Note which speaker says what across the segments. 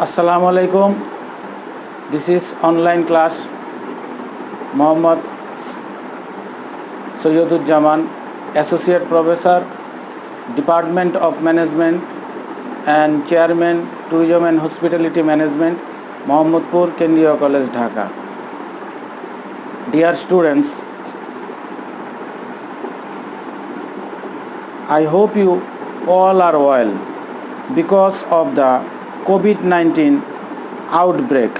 Speaker 1: Assalamu alaikum. This is online class. Mohammad Sayyiduzzaman, Associate Professor, Department of Management and Chairman, Tourism and Hospitality Management, Mohammadpur Kendriya College, Dhaka. Dear students, I hope you all are well. Because of the COVID-19 outbreak,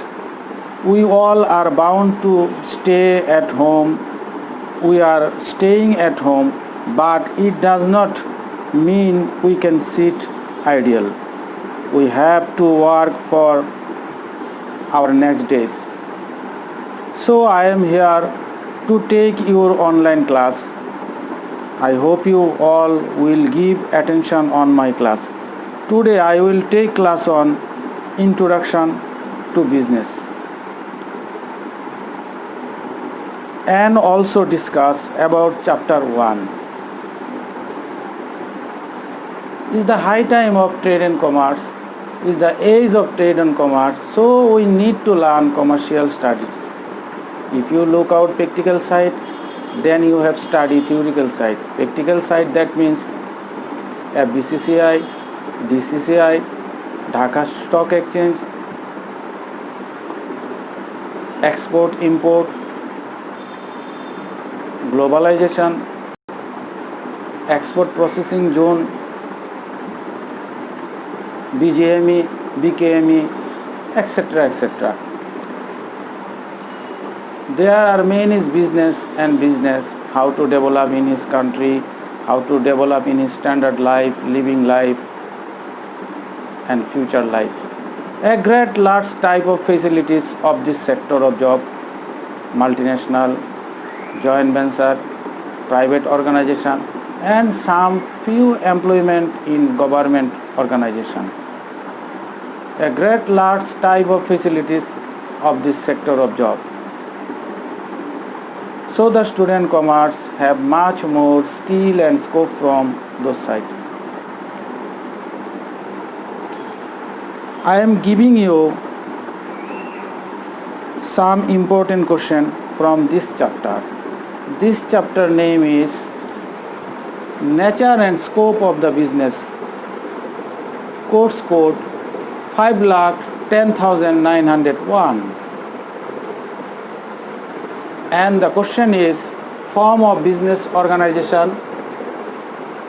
Speaker 1: we all are bound to stay at home. We are staying at home, but it does not mean we can sit idle. We have to work for our next days. So I am here to take your online class. I hope you all will give attention on my class. Today I will take class on Introduction to Business and also discuss about chapter 1. Is the high time of trade and commerce, is the age of trade and commerce, so we need to learn commercial studies. If you look out practical side, then you have studied theoretical side. Practical side, that means FBCCI, DCCI, Dhaka Stock Exchange, export import, globalization, export processing zone, BJME, BKME, etc. etc. There are main is business and business, how to develop in his country, how to develop in his standard life, living life and future life. A great large type of facilities of this sector of job, multinational, joint venture, private organization and some few employment in government organization. A great large type of facilities of this sector of job. So the student commerce have much more skill and scope from those sides. I am giving you some important question from this chapter. This chapter name is Nature and Scope of the Business. Course code 5,10,901. And the question is form of business organization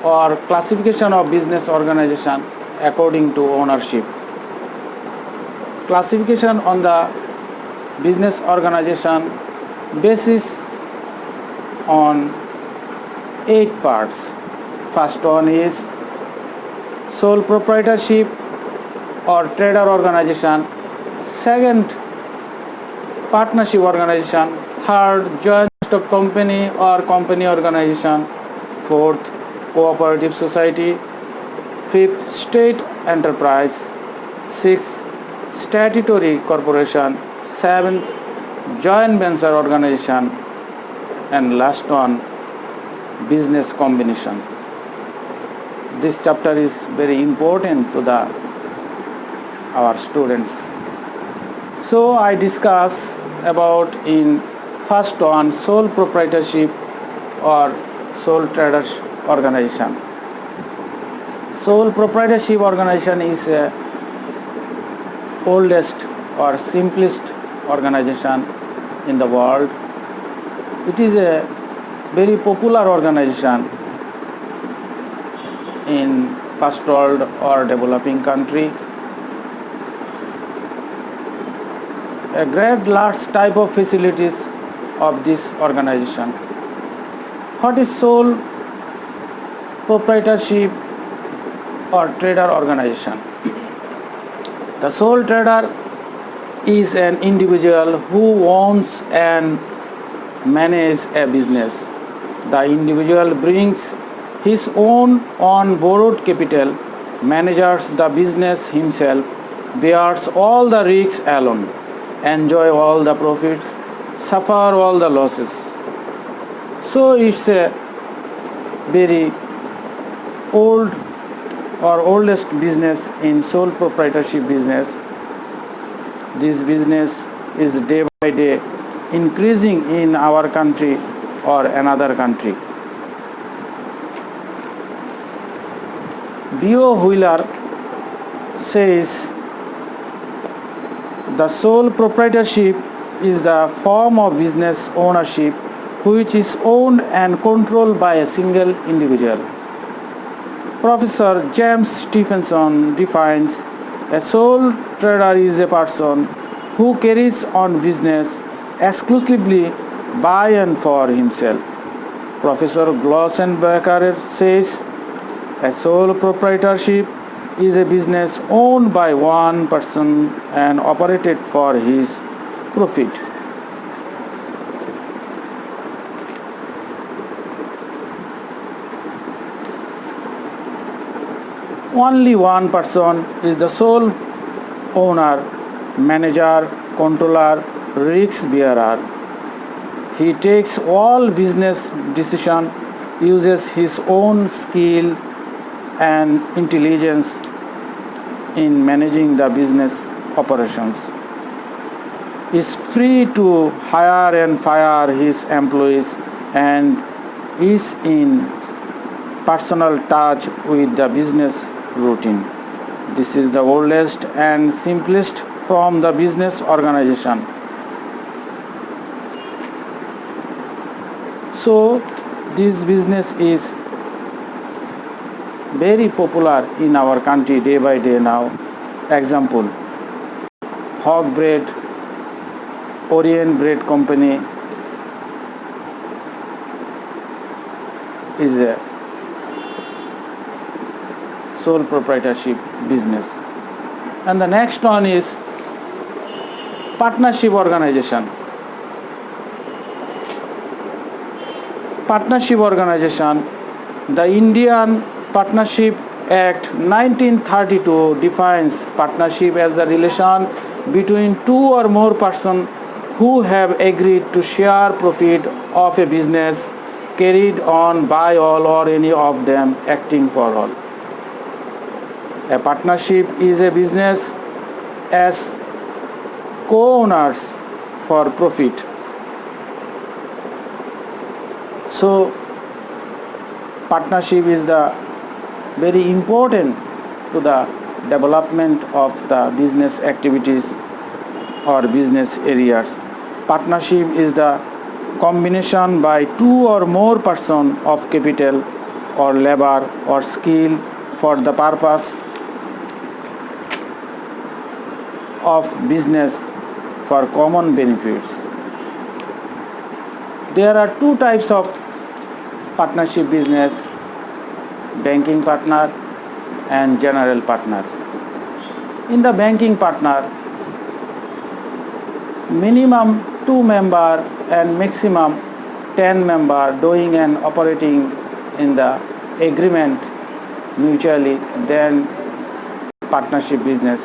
Speaker 1: or classification of business organization according to ownership. Classification on the business organization basis on 8 parts. First one is sole proprietorship or trader organization. Second, partnership organization. Third, joint stock company or company organization. Fourth, cooperative society. Fifth, state enterprise. Sixth, statutory corporation. Seventh, joint venture organization. And last one, business combination. This chapter is very important to our students. So I discuss about in first one, sole proprietorship or sole traders organization. Sole proprietorship organization is a oldest or simplest organization in the world. It is a very popular organization in first world or developing country. A great large type of facilities of this organization. What is sole proprietorship or trader organization? The sole trader is an individual who owns and manages a business. The individual brings his own on borrowed capital, manages the business himself, bears all the risks alone, enjoy all the profits, suffer all the losses. So it's a very old or oldest business in sole proprietorship business. This business is day by day increasing in our country or another country. B.O. Wheeler says the sole proprietorship is the form of business ownership which is owned and controlled by a single individual. Professor James Stephenson defines a sole trader is a person who carries on business exclusively by and for himself. Professor Glossenbecker says a sole proprietorship is a business owned by one person and operated for his profit. Only one person is the sole owner, manager, controller, risk bearer. He takes all business decisions, uses his own skill and intelligence in managing the business operations, is free to hire and fire his employees, and is in personal touch with the business routine. This is the oldest and simplest from the business organization. So this business is very popular in our country day by day now. Example, Hog Bread, Orient Bread Company is a sole proprietorship business. And the next one is partnership organization. Partnership organization, the Indian Partnership Act 1932 defines partnership as the relation between two or more persons who have agreed to share profit of a business carried on by all or any of them acting for all. A partnership is a business as co-owners for profit. So partnership is the very important to the development of the business activities or business areas. Partnership is the combination by two or more persons of capital or labor or skill for the purpose of business for common benefits. There are two types of partnership business: banking partner and general partner. In the banking partner, minimum 2 member and maximum 10 member doing and operating in the agreement mutually, then partnership business.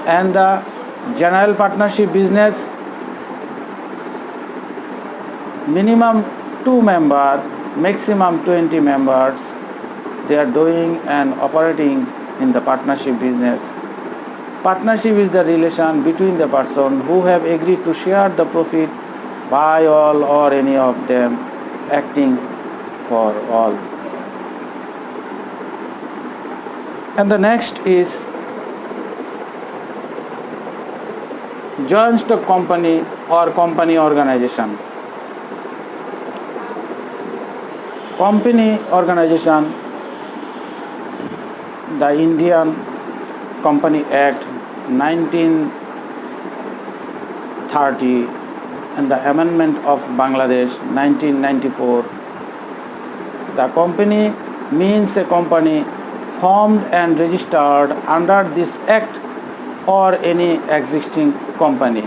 Speaker 1: And the general partnership business, minimum 2 member, maximum 20 members, they are doing and operating in the partnership business. Partnership is the relation between the person who have agreed to share the profit by all or any of them acting for all. And the next is joint stock company or company organization. Company organization, the Indian Company Act 1930 and the amendment of Bangladesh 1994. The company means a company formed and registered under this act or any existing company.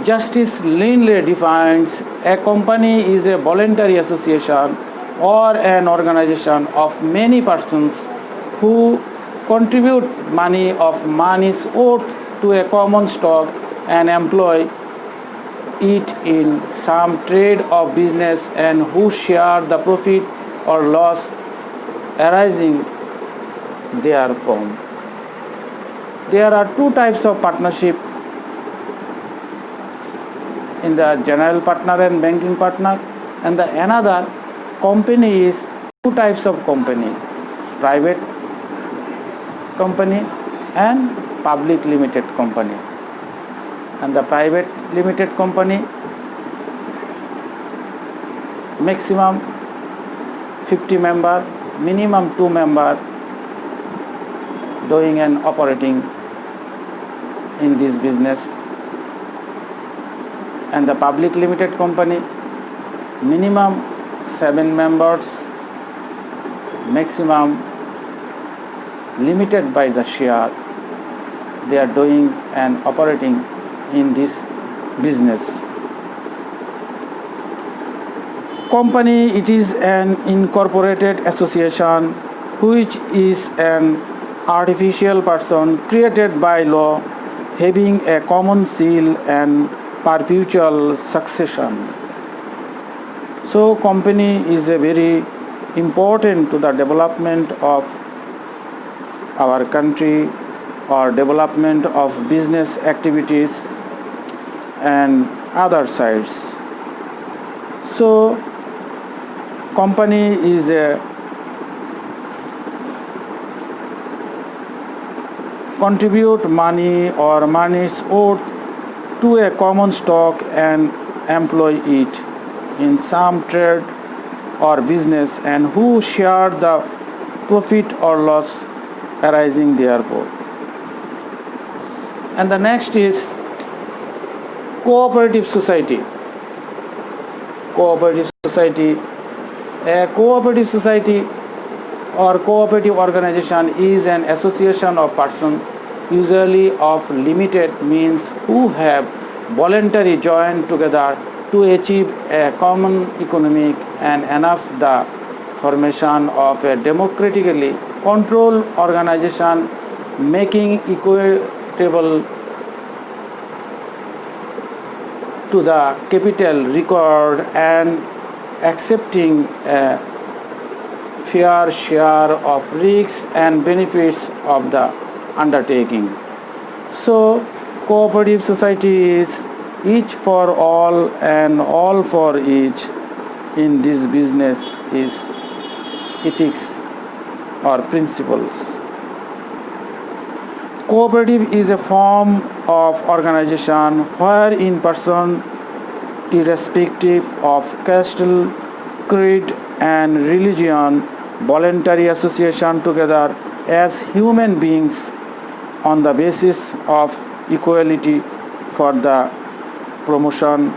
Speaker 1: Justice Linley defines a company is a voluntary association or an organization of many persons who contribute money of monies owed to a common stock and employ it in some trade of business and who share the profit or loss arising therefrom. There are two types of partnership in the general partner and banking partner, and the another company is two types of company: private company and public limited company. And the private limited company, maximum 50 member, minimum 2 member doing and operating in this business. And the public limited company, minimum 7 members, maximum limited by the share, they are doing and operating in this business. Company, it is an incorporated association which is an artificial person created by law having a common seal and perpetual succession. So company is a very important to the development of our country or development of business activities and other sides. So company is a contribute money or money is owed to a common stock and employ it in some trade or business, and who share the profit or loss arising therefore. And the next is cooperative society. Cooperative society. A cooperative society or cooperative organization is an association of persons, usually of limited means, who have voluntarily joined together to achieve a common economic and enough the formation of a democratically controlled organization, making equitable to the capital record and accepting a fair share of risks and benefits of the undertaking. So cooperative society is each for all and all for each. In this business is ethics or principles. Cooperative is a form of organization wherein person, irrespective of caste, creed and religion, voluntary association together as human beings on the basis of equality for the promotion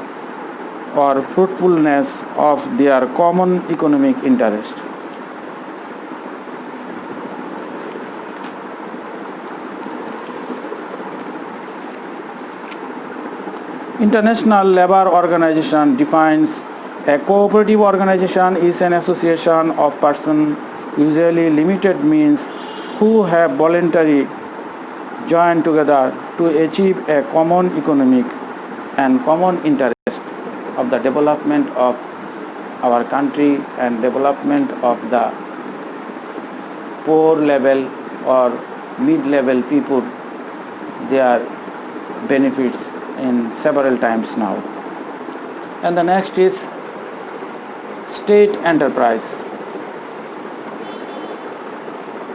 Speaker 1: or fruitfulness of their common economic interest. International Labour Organization defines a cooperative organization is an association of persons, usually limited means, who have voluntarily joined together to achieve a common economic and common interest of the development of our country and development of the poor level or mid-level people, their benefits in several times now. And the next is state enterprise.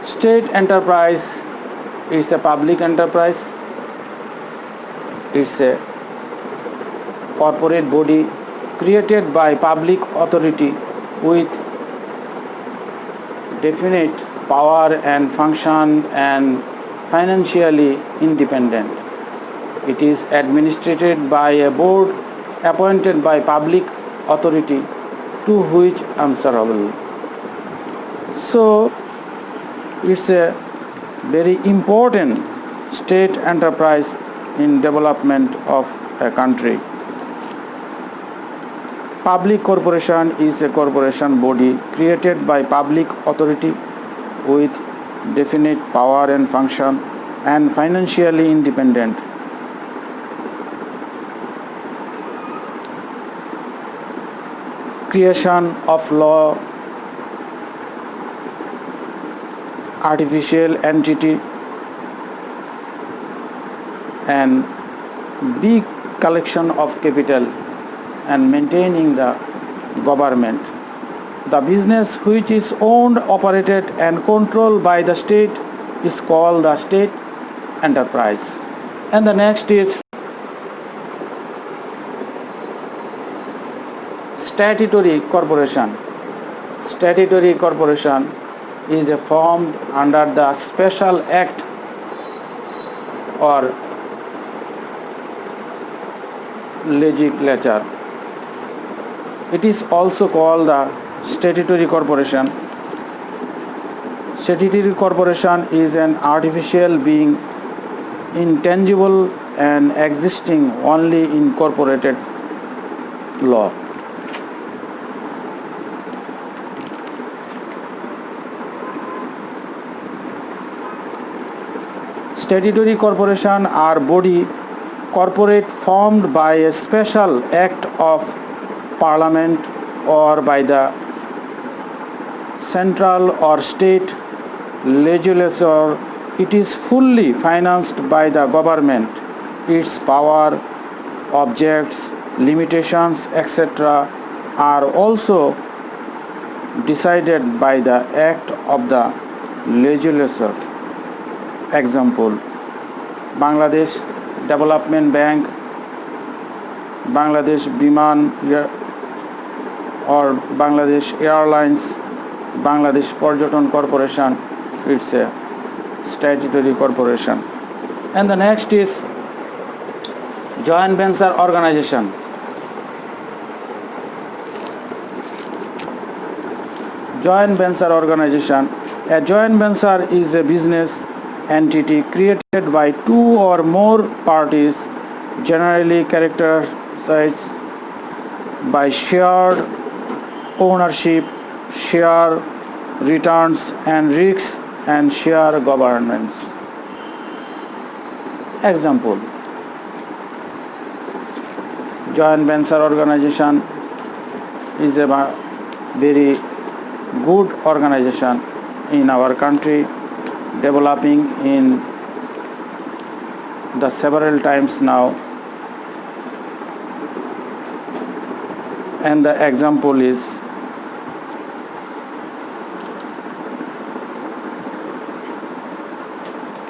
Speaker 1: State enterprise is a public enterprise. It's a corporate body created by public authority with definite power and function and financially independent. It is administered by a board appointed by public authority to which answerable. So it's a very important state enterprise in development of a country. Public corporation is a corporation body created by public authority with definite power and function and financially independent. Creation of law, artificial entity, and big collection of capital and maintaining the government. The business which is owned, operated and controlled by the state is called the state enterprise. And the next is statutory corporation. Statutory corporation is formed under the special act or legislature. It is also called the statutory corporation. Statutory corporation is an artificial being, intangible and existing only in corporated law. Statutory corporation are body corporate formed by a special act of Parliament or by the central or state legislature. It is fully financed by the government. Its power, objects, limitations, etc. are also decided by the act of the legislature. Example: Bangladesh Development Bank, Bangladesh Biman or Bangladesh Airlines, Bangladesh Porjoton Corporation. It's a statutory corporation. And the next is joint venture organization. Joint venture organization. A joint venture is a business entity created by two or more parties, generally characterized by shared ownership, share returns and risks, and share governance. Example: joint venture organization is a very good organization in our country, developing in the several times now. And the example is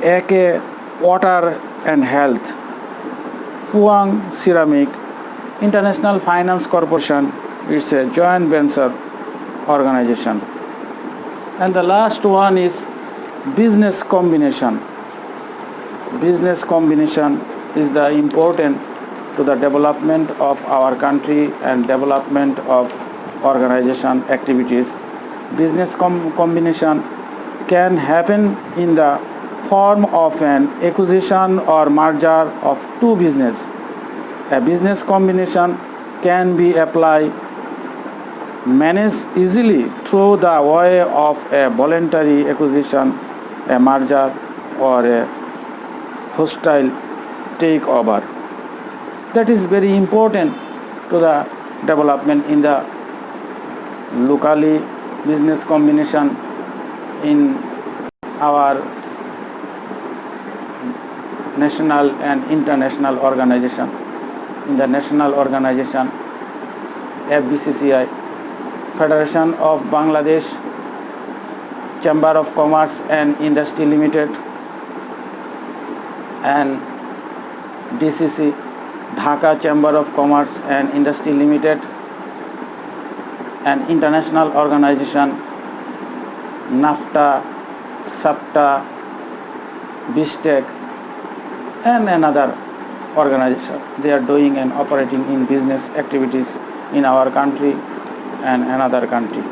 Speaker 1: AK Water and Health, Fuang Ceramic, International Finance Corporation. It's a joint venture organization. And the last one is business combination. Business combination is the important to the development of our country and development of organization activities. Business combination can happen in the form of an acquisition or merger of two business. A business combination can be applied, managed easily through the way of a voluntary acquisition, a merger or a hostile takeover. That is very important to the development in the locally business combination in our national and international organization. In the national organization, FBCCI, Federation of Bangladesh Chamber of Commerce and Industry Limited, and DCC, Dhaka Chamber of Commerce and Industry Limited, an international organization, NAFTA, SAPTA, BISTEC, and another organization. They are doing and operating in business activities in our country and another country.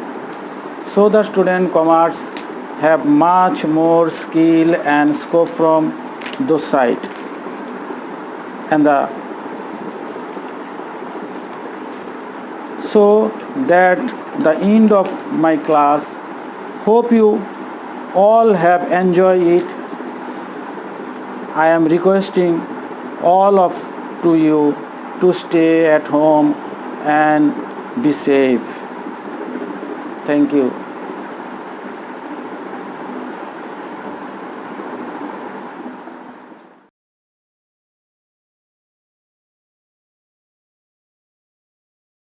Speaker 1: So the student commerce have much more skill and scope from those side. And so that the end of my class. Hope you all have enjoyed it. I am requesting all of to you to stay at home and be safe. Thank you.